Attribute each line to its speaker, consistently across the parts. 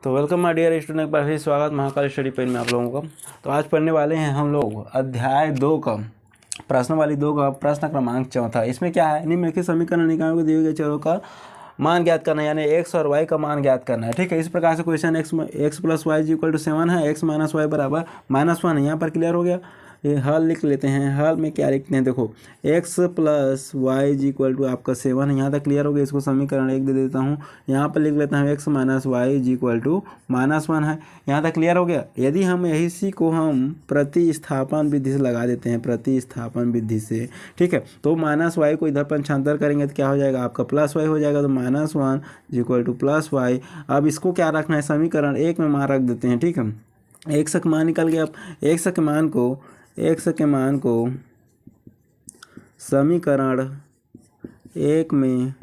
Speaker 1: तो welcome my dear student, एक बार फिर स्वागत महाकाल स्टडी पेन में आप लोगों का। तो आज पढ़ने वाले हैं हम लोग अध्याय 2 का प्रश्नवाली 2 का प्रश्न क्रमांक 4। इसमें क्या है, निम्नलिखित समीकरण निकायों को दिए गए चरों का मान ज्ञात करना है, यानी x और y का मान ज्ञात करना है। ठीक है, इस प्रकार से question x plus y equal to 7 है, x माइनस वाई बराबर -1 है। यहाँ पर क्लियर हो गया। ये हल लिख लेते हैं। हल में क्या लिखते हैं, देखो x plus y equal to आपका 7 है। यहाँ तक क्लियर हो गया। इसको समीकरण 1 दे देता हूँ। यहाँ पर लिख लेता हूँ x minus y equal to -1 है। यहाँ तक क्लियर हो गया। यदि हम इसी को हम प्रतिस्थापन विधि से लगा देते हैं, प्रतिस्थापन विधि से, ठीक है, तो माइनस वाई को इधर पंचांतर करेंगे तो क्या हो जाएगा आपका प्लस वाई हो जाएगा। तो -1 इक्वल टू प्लस वाई। अब इसको क्या रखना है, समीकरण 1 में मान रख देते हैं। ठीक है, x का मान निकल गया। अब x के मान को समीकरण 1 में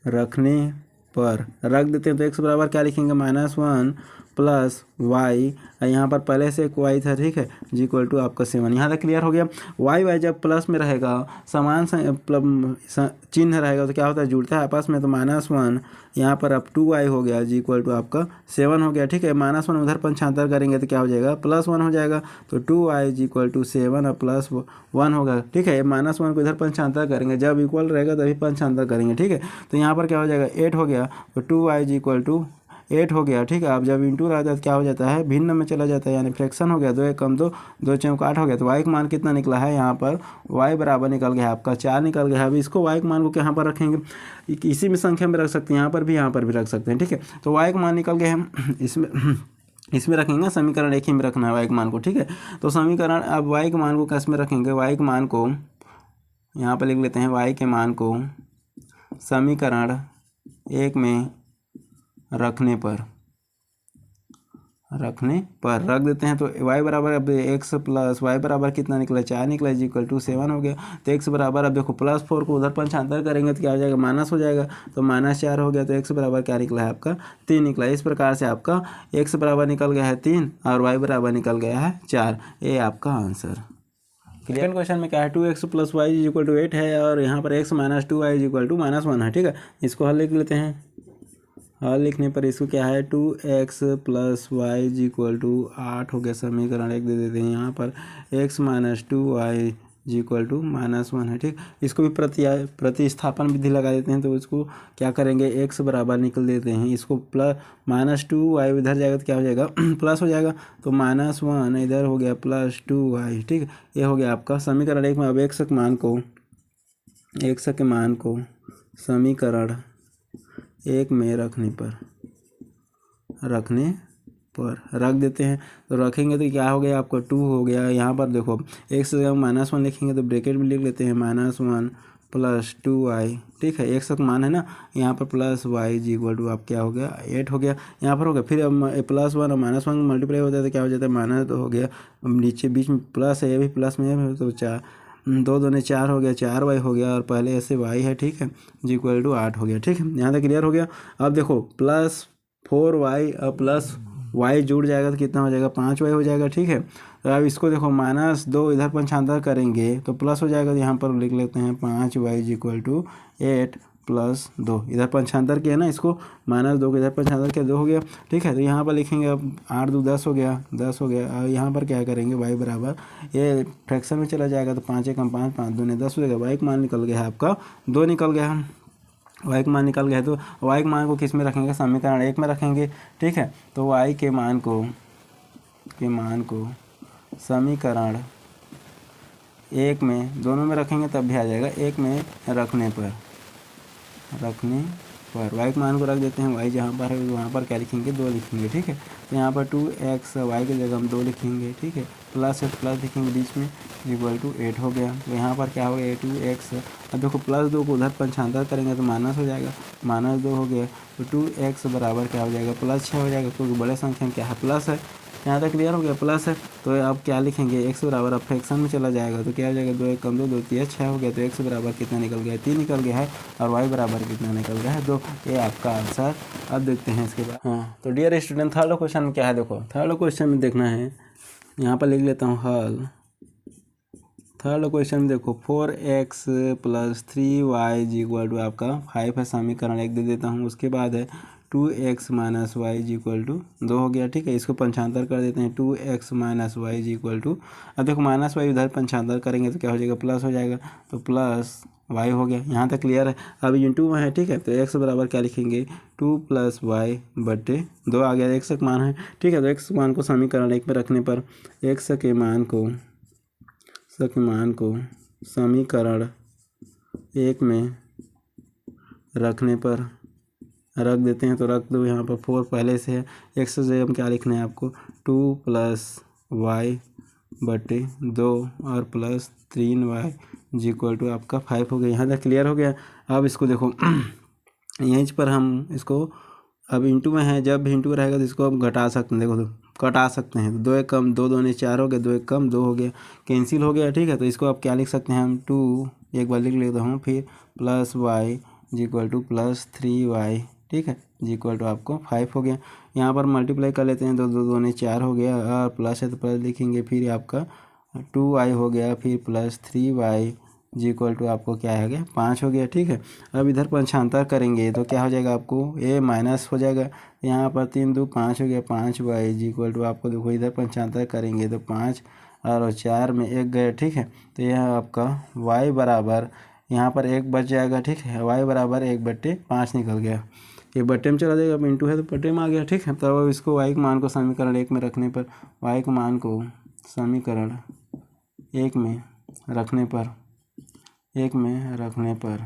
Speaker 1: रखने पर रख देते हैं। तो x बराबर क्या लिखेंगे, -1 प्लस वाई, यहाँ पर पहले से एक वाई था, ठीक है, इक्वल टू आपका 7। यहाँ तक क्लियर हो गया। वाई जब प्लस में रहेगा, समान चिन्ह रहेगा तो क्या होता है, जुड़ता है आपस में। तो -1 यहाँ पर अब 2y हो गया इक्वल टू आपका 7 हो गया। ठीक है, -1 उधर पंचांतर करेंगे तो क्या हो जाएगा, +1 हो जाएगा। तो 2y इक्वल टू 7 और +1 होगा। ठीक है, -1 को इधर पंचांतर करेंगे, जब इक्वल रहेगा तभी पंचांतर करेंगे। ठीक है, तो यहाँ पर क्या हो जाएगा, 8 हो गया। तो 2y इक्वल टू 8 हो गया। ठीक है, अब जब इंटू रहता है तो क्या हो जाता है, भिन्न में चला जाता है, यानी फ्रैक्शन हो गया। 2 1 कम 2, 2 चौक 8 हो गया। तो y का मान कितना निकला है, यहाँ पर y बराबर निकल गया आपका 4 निकल गया है। अब इसको y के मान को कहाँ पर रखेंगे, इसी में संख्या में रख सकते हैं, यहाँ पर भी रख सकते हैं। ठीक है, तो y का मान निकल गया हम इसमें रखेंगे, समीकरण 1 ही में रखना है y के मान को। ठीक है, तो समीकरण अब y के मान को किस में रखेंगे, y के मान को यहाँ पर लिख लेते हैं। y के मान को समीकरण 1 में रखने पर रख देते हैं। तो y बराबर अब x प्लस वाई बराबर कितना निकला, 4 निकला इक्वल टू 7 हो गया। तो x बराबर अब देखो +4 को उधर पंचांतर करेंगे तो क्या हो जाएगा, माइनस हो जाएगा। तो -4 हो गया। तो x बराबर क्या निकला है आपका 3 निकला। इस प्रकार से आपका x बराबर निकल गया है 3 और y बराबर निकल गया है 4। ये आपका आंसर। सेकंड क्वेश्चन में क्या है, 2x plus y equal to 8 है और यहाँ पर x minus 2y equal to -1 है। ठीक है, इसको हल लिख लेते हैं। हल लिखने पर इसको क्या है, 2x plus y equal to 8 हो गया। समीकरण 1 दे देते हैं। यहाँ पर x minus 2y equal to -1 है। ठीक, इसको भी प्रतिस्थापन विधि लगा देते हैं। तो इसको क्या करेंगे, x बराबर निकल देते हैं। इसको -2y इधर जाएगा तो क्या हो जाएगा, प्लस हो जाएगा। तो -1 इधर हो गया +2y। ठीक, ये हो गया आपका समीकरण 1 में। अब x के मान को समीकरण 1 में रखने पर रख देते हैं। तो रखेंगे तो क्या हो गया आपका 2 हो गया। यहाँ पर देखो x से -1 लिखेंगे तो ब्रैकेट में लिख लेते हैं -1 प्लस 2y। ठीक है, x का मान है ना, यहाँ पर प्लस वाई इक्वल टू आप क्या हो गया 8 हो गया। यहाँ पर हो गया। फिर अब +1 और -1 मल्टीप्लाई होता है तो क्या हो जाता है, -2 हो गया। नीचे बीच में प्लस है, ये भी प्लस में है, तो 4 2 दूने 4 हो गया, 4y हो गया और पहले ऐसे y है। ठीक है, इक्वल टू 8 हो गया। ठीक है, यहाँ तक क्लियर हो गया। अब देखो +4y और प्लस y जुड़ जाएगा तो कितना हो जाएगा, 5y हो जाएगा। ठीक है, तो अब इसको देखो -2 इधर पंचांतर करेंगे तो प्लस हो जाएगा। तो यहाँ पर लिख लेते हैं 5y इक्वल टू 8 प्लस 2, इधर पंचांतर किया ना, इसको -2 को इधर पंचांतर किया, 2 हो गया। ठीक है, तो यहाँ पर लिखेंगे अब 8 2 10 हो गया, 10 हो गया। और यहाँ पर क्या करेंगे, y बराबर ये फ्रैक्शन में चला जाएगा। तो 5 1 5 5 2 10 हो जाएगा। y का मान निकल गया है आपका 2 निकल गया है। y का मान निकल गया है। तो y के मान को किस में रखेंगे, समीकरण 1 में रखेंगे। ठीक है, तो y के मान को समीकरण 1 में दोनों में रखेंगे तब भी आ जाएगा। 1 में रखने पर y के मान को रख देते हैं। y जहाँ पर है वहाँ पर क्या लिखेंगे, 2 लिखेंगे। ठीक है, तो यहाँ पर 2x y की जगह हम 2 लिखेंगे। ठीक है, प्लस लिखेंगे बीच में इक्वल टू 8 हो गया। तो यहाँ पर क्या हो गया, 2x। अब देखो +2 को उधर पंचांतर करेंगे तो माइनस हो जाएगा, -2 हो गया। तो 2x बराबर क्या हो जाएगा, +6 हो जाएगा, क्योंकि बड़े संख्या में क्या है, प्लस है। यहाँ तक क्लियर हो गया, प्लस है। तो अब क्या लिखेंगे, x बराबर अब फ्रैक्शन में चला जाएगा तो क्या हो जाएगा, 2 1 कम 2 2 3 6 हो गया। तो x बराबर कितना निकल गया, 3 निकल गया है और y बराबर कितना निकल गया है, 2। ये आपका आंसर। अब देखते हैं इसके बाद। हाँ, तो डियर स्टूडेंट, थर्ड क्वेश्चन में क्या है, देखो थर्ड क्वेश्चन में देखना है। यहाँ पर लिख लेता हूँ हल। थर्ड क्वेश्चन में देखो 4x plus 3y equal to आपका 5 है। समीकरण 1 दे देता हूँ। उसके बाद है 2x minus y is equal to 2 हो गया, ठीक है। इसको पंचांतर कर देते हैं, 2x minus y is equal to, अब देखो माइनस वाई उधर पंचांतर करेंगे तो क्या हो जाएगा, प्लस हो जाएगा, तो प्लस वाई हो गया। यहाँ तक क्लियर है। अब इंटू में है, ठीक है, तो x बराबर क्या लिखेंगे, 2 प्लस वाई बटे 2 आ गया, x का मान है, ठीक है। तो x मान को समीकरण 1 में रखने पर x के मान को समीकरण 1 में रखने पर रख देते हैं, तो रख दो यहाँ पर 4 पहले से है, x से हम क्या लिखना है आपको, 2 प्लस वाई बटे 2 और plus 3y is equal to आपका 5 हो गया। यहाँ तक क्लियर हो गया। अब इसको देखो यहीं पर हम इसको, अब इंटू में है, जब इंटू रहेगा तो इसको हम घटा सकते हैं, देखो तो कटा सकते हैं, 2 एक कम 2 दूनी 4 हो गया, 2 एक कम 2 हो गया, कैंसिल हो गया, ठीक है। तो इसको आप क्या लिख सकते हैं हम, 2 एक बार लिख लेता हूँ, फिर plus y is equal to plus 3y, ठीक है, इज इक्वल टू आपको 5 हो गया। यहाँ पर मल्टीप्लाई कर लेते हैं, 2 2 दूनी 4 हो गया, और प्लस है तो प्लस लिखेंगे, फिर आपका 2y हो गया, फिर plus 3y ji equal to आपको क्या है गया, 5 हो गया, ठीक है। अब इधर पंचांतर करेंगे तो क्या हो जाएगा आपको, a माइनस हो जाएगा, यहाँ पर 3 2 5 हो गया, 5y जी इक्वल टू आपको देखो इधर पंचांतर करेंगे तो 5 और 4 में 1 गया, ठीक है। तो यह आपका y बराबर, यहाँ पर 1 बच जाएगा, ठीक है, y बराबर 1/5 निकल गया, ये बट्टे में चला जाएगा, अब इंटू है तो बट्टे में आ गया, ठीक है। तो अब इसको y के मान को समीकरण 1 में रखने पर, y के मान को समीकरण 1 में रखने पर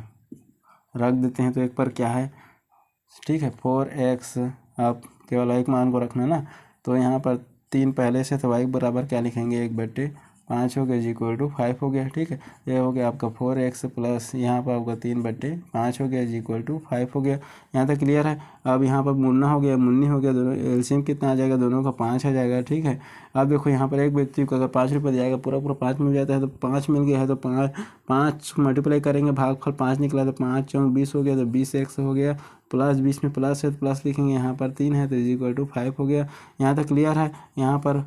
Speaker 1: रख देते हैं, तो 1 पर क्या है, ठीक है, 4x, आप केवल y के मान को रखना ना, तो यहाँ पर 3 पहले से, तो y बराबर क्या लिखेंगे, 1/5 हो गया जी इक्वल टू 5 हो गया, ठीक है। ये हो गया आपका 4x प्लस यहाँ पर आपका 3/5 हो गया जी इक्वल टू 5 हो गया। यहाँ तक क्लियर है। अब यहाँ पर मुन्ना हो गया, मुन्नी हो गया, दोनों एलसीएम कितना आ जाएगा, दोनों का 5 आ जाएगा, ठीक है। अब देखो यहाँ पर एक व्यक्ति को अगर 5 रुपये दिया जाएगा, पूरा 5 मिल जाता है, तो 5 मिल गया है, तो 5 मल्टीप्लाई करेंगे, भागफल 5 निकला, तो 5 चौक 20 हो गया, तो 20x हो गया, प्लस 20 में प्लस है तो प्लस लिखेंगे, यहाँ पर 3 है तो इज इक्वल टू 5 हो गया। यहाँ तक क्लियर है। यहाँ पर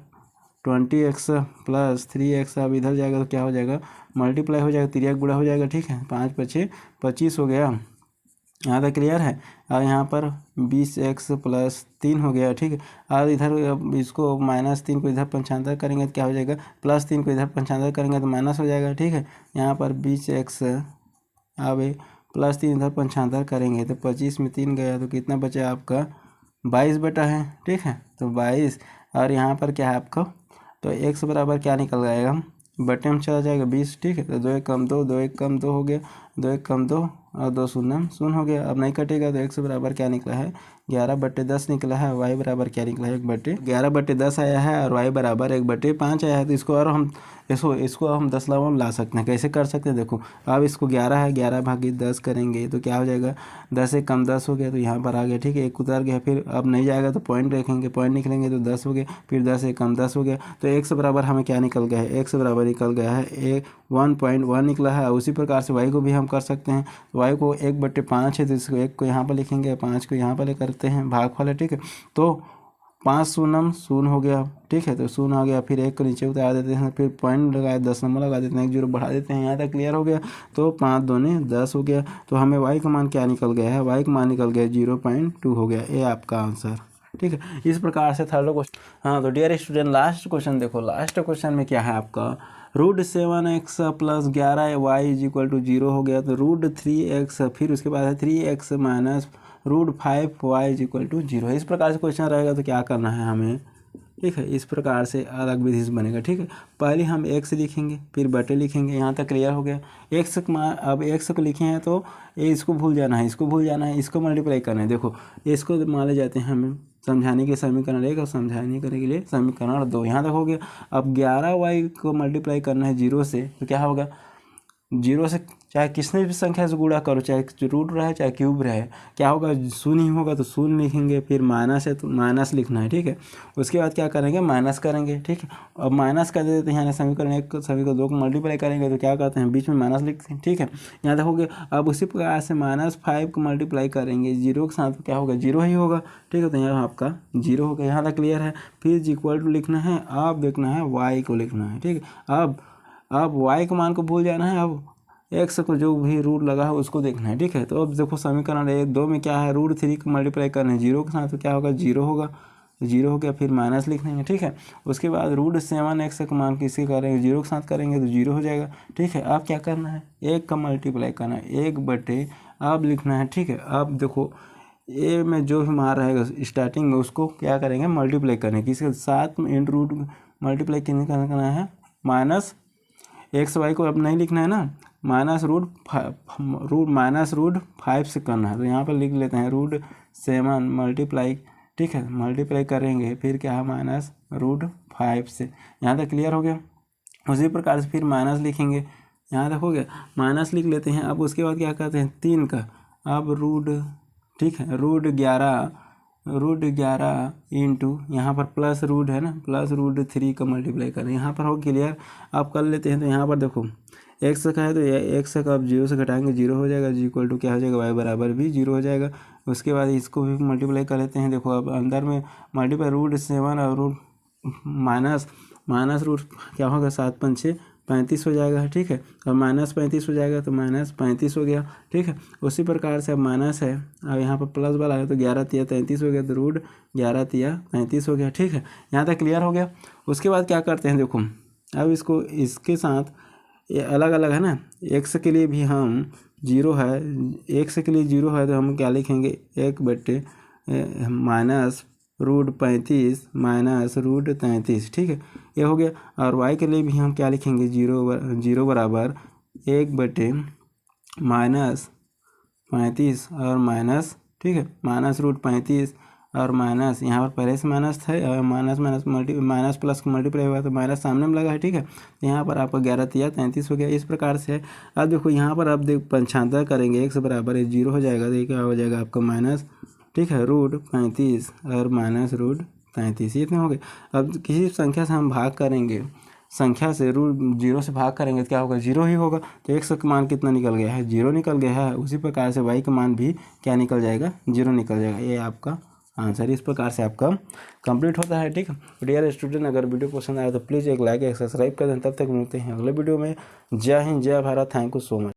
Speaker 1: 20x प्लस 3x, अब इधर जाएगा तो क्या हो जाएगा, मल्टीप्लाई हो जाएगा, 3 गुणा हो जाएगा, ठीक है, 5 5 25 हो गया। यहाँ तक क्लियर है। और यहाँ पर 20x प्लस 3 हो गया, ठीक है। और इधर इसको -3 को इधर पंचांतर करेंगे तो क्या हो जाएगा, +3 को इधर पंचांतर करेंगे तो माइनस हो जाएगा, ठीक है। यहाँ पर 20x, अब +3 इधर पंचांतर करेंगे तो 25 में 3 गया, तो कितना बचा आपका, 22 बटा है, ठीक है, तो 22। और यहाँ पर क्या है आपका, तो x बराबर क्या निकल जाएगा, बटे में चला जाएगा 20, ठीक है। तो 2 1 कम 2, 2 1 कम 2 हो गया, 2 1 कम 2 और 2 शून्य शून्य हो गया। अब नहीं कटेगा, तो x बराबर क्या निकला है, 11/10 निकला है। y बराबर क्या निकला है, 11/10 आया है, और y बराबर 1/5 आया है। तो इसको और हम इसको हम 10 में ला सकते हैं। कैसे कर सकते हैं, देखो अब इसको 11 है, 11 भागी 10 करेंगे तो क्या हो जाएगा, 10 1 कम 10 हो गया, तो यहाँ पर आ गया, ठीक है, 1 उतार गया, फिर अब नहीं जाएगा तो पॉइंट रखेंगे, पॉइंट निकलेंगे तो 10 हो गया, फिर 10 1 कम 10 हो गया। तो x बराबर हमें क्या निकल गया है, x बराबर निकल गया है 1.1 निकला है। उसी प्रकार से y को भी हम कर सकते हैं। y को 1/5 है, तो इसको 1 को यहाँ पर लिखेंगे, 5 को यहाँ पर करते हैं, भागफल है, ठीक है। तो 5 शून्य शून्य हो गया, ठीक है, तो शून्य आ गया, फिर 1 को नीचे उतार देते हैं, फिर पॉइंट लगाए 10 नंबर लगा देते हैं, 1 0 बढ़ा देते हैं। यहाँ तक क्लियर हो गया। तो 5 दूनी 10 हो गया। तो हमें y का मान क्या निकल गया है, y का मान निकल गया 0.2 हो गया। ये आपका आंसर, ठीक है। इस प्रकार से थर्ड क्वेश्चन। हाँ, तो डियर स्टूडेंट, लास्ट क्वेश्चन देखो। लास्ट क्वेश्चन में क्या है आपका, √7x plus 11y is equal to 0 हो गया। तो √3x, फिर उसके बाद है 3x minus √5y is equal to 0 है। इस प्रकार से क्वेश्चन रहेगा तो क्या करना है हमें, ठीक है। इस प्रकार से अलग विधि से बनेगा, ठीक है। पहले हम x लिखेंगे, फिर बटे लिखेंगे। यहाँ तक क्लियर हो गया। अब x को लिखे हैं तो ये इसको भूल जाना है, इसको भूल जाना है, इसको मल्टीप्लाई करना है। देखो इसको माने जाते हैं हमें समझाने के समीकरण 1 और समझाने करने के लिए समीकरण 2। यहाँ तक हो गया। अब 11y को मल्टीप्लाई करना है 0 से, तो क्या होगा, 0 से चाहे किसने भी संख्या से गुणा करो, चाहे रूट रहे चाहे क्यूब रहे, क्या होगा, शून्य ही होगा, तो शून्य लिखेंगे। फिर माइनस है तो माइनस लिखना है, ठीक है। उसके बाद क्या करेंगे, माइनस करेंगे, ठीक है। अब माइनस कर देते हैं, यहाँ समीकरण 1 समीकरण 2 को मल्टीप्लाई करेंगे तो क्या करते हैं, बीच में माइनस लिखते हैं, ठीक है। यहाँ तक हो गया। अब उसी प्रकार से -5 को मल्टीप्लाई करेंगे 0 के साथ, क्या होगा, 0 ही होगा, ठीक है। तो यहाँ आपका 0 होगा। यहाँ तक क्लियर है। फिर इक्वल टू लिखना है, अब देखना है y को लिखना है, ठीक है। अब y के मान को भूल जाना है। अब एक्स को जो भी रूट लगा है उसको देखना है, ठीक है। तो अब देखो समीकरण 1-2 में क्या है, √3 को मल्टीप्लाई करना है जीरो के साथ, तो क्या होगा, जीरो होगा, जीरो हो गया, फिर माइनस लिख देंगे, ठीक है। उसके बाद √7x का मान किसके करेंगे, जीरो के साथ करेंगे तो जीरो हो जाएगा, ठीक है। अब क्या करना है, 1 का मल्टीप्लाई करना है, 1/, अब लिखना है, ठीक है। अब देखो ए में जो भी मान रहेगा स्टार्टिंग में उसको क्या करेंगे, मल्टीप्लाई करेंगे किसके साथ में, इन रूट मल्टीप्लाई करना है, माइनस एक्स वाई को अब नहीं लिखना है ना, -√5 से करना है, तो यहाँ पर लिख लेते हैं √7 मल्टीप्लाई, ठीक है, मल्टीप्लाई करेंगे फिर क्या है -√5 से। यहाँ तक क्लियर हो गया। उसी प्रकार से फिर माइनस लिखेंगे, यहाँ तक हो गया, माइनस लिख लेते हैं। अब उसके बाद क्या करते हैं 3 का, अब ठीक है, √11 इंटू यहाँ पर प्लस रूट है ना, +√3 का मल्टीप्लाई करें, यहाँ पर हो क्लियर। आप कर लेते हैं, तो यहाँ पर देखो एक्स का है तो एक्स का अब जीरो से घटाएंगे, जीरो हो जाएगा, जी इक्वल टू क्या हो जाएगा, वाई बराबर भी जीरो हो जाएगा। उसके बाद इसको भी मल्टीप्लाई कर लेते हैं, देखो अब अंदर में मल्टीप्लाई √7 और माइनस रूट क्या होगा, 7×5 = 35 हो जाएगा, ठीक है। अब -35 हो जाएगा तो -35 हो गया, ठीक है। उसी प्रकार से अब माइनस है, अब यहाँ पर प्लस वाला है तो 11×3 = 33 हो गया, तो √11×3 = 33 हो गया, ठीक है। यहाँ तक क्लियर हो गया। उसके बाद क्या करते हैं, देखो अब इसको इसके साथ ये अलग अलग है ना, एक्स के लिए भी हम जीरो है, एक्स के लिए जीरो है तो हम क्या लिखेंगे, 1/, -√35 -√33, ठीक है, ये हो गया। और y के लिए भी हम क्या लिखेंगे, जीरो बराबर 1/, -35 और माइनस, ठीक है, -√35 और माइनस, यहाँ पर पहले से माइनस था, माइनस प्लस मल्टीप्लाई हुआ तो माइनस सामने में लगा है, ठीक है। तो यहाँ पर आपका 11×3 = 33 हो गया, इस प्रकार से है। अब देखो यहाँ पर आप पंचांतर करेंगे, x बराबर है जीरो हो जाएगा, तो क्या हो जाएगा आपका माइनस, ठीक है, √35 और -√33, इतने हो गए। अब किसी संख्या से हम भाग करेंगे, संख्या से जीरो से भाग करेंगे तो क्या होगा, जीरो ही होगा। तो x का मान कितना निकल गया है, जीरो निकल गया है। उसी प्रकार से y का मान भी क्या निकल जाएगा, जीरो निकल जाएगा। ये आपका आंसर, इस प्रकार से आपका कंप्लीट होता है, ठीक है। डियर स्टूडेंट, अगर वीडियो पसंद आए तो प्लीज़ एक लाइक, एक सब्सक्राइब कर दें। तब तक मिलते हैं अगले वीडियो में। जय हिंद, जय Bharat, thank you so much.